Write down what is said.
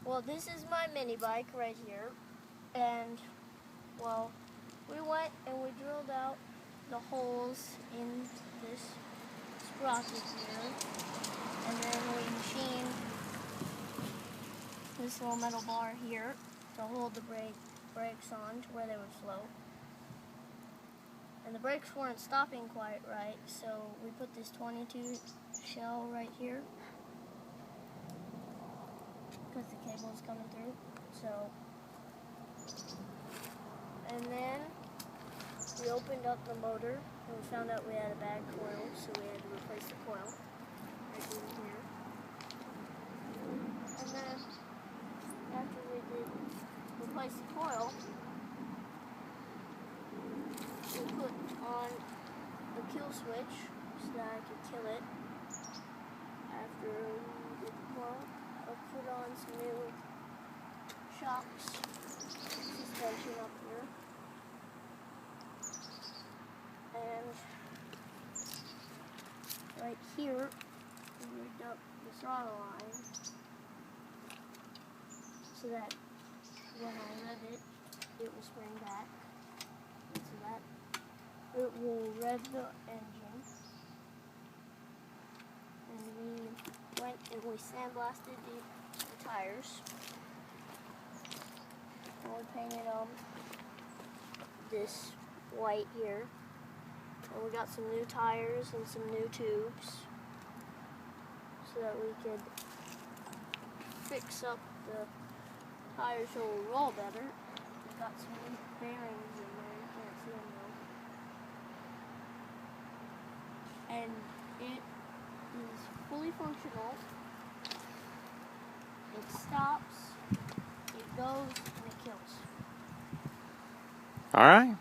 Well, this is my mini bike right here, and well, we went and we drilled out the holes in this sprocket here, and then we machined this little metal bar here to hold the brakes on to where they would flow. And the brakes weren't stopping quite right, so we put this 22 shell right here because the cable is coming through. So, and then we opened up the motor and we found out we had a bad coil, so we had to replace the coil right in here. And then after we did replace the coil, we put on the kill switch so that I could kill it. After we did the coil, I put on some new shocks, suspension up here, and right here we rigged up the throttle line so that when I rev it, it will spring back, and so that it will rev the engine. And we went and we sandblasted the tires. And we painted them this white here. And we got some new tires and some new tubes so that we could fix up the tires so it will roll better. We got some new bearings in there, you can't see them though. And it is fully functional. It stops, it goes, and it kills. All right.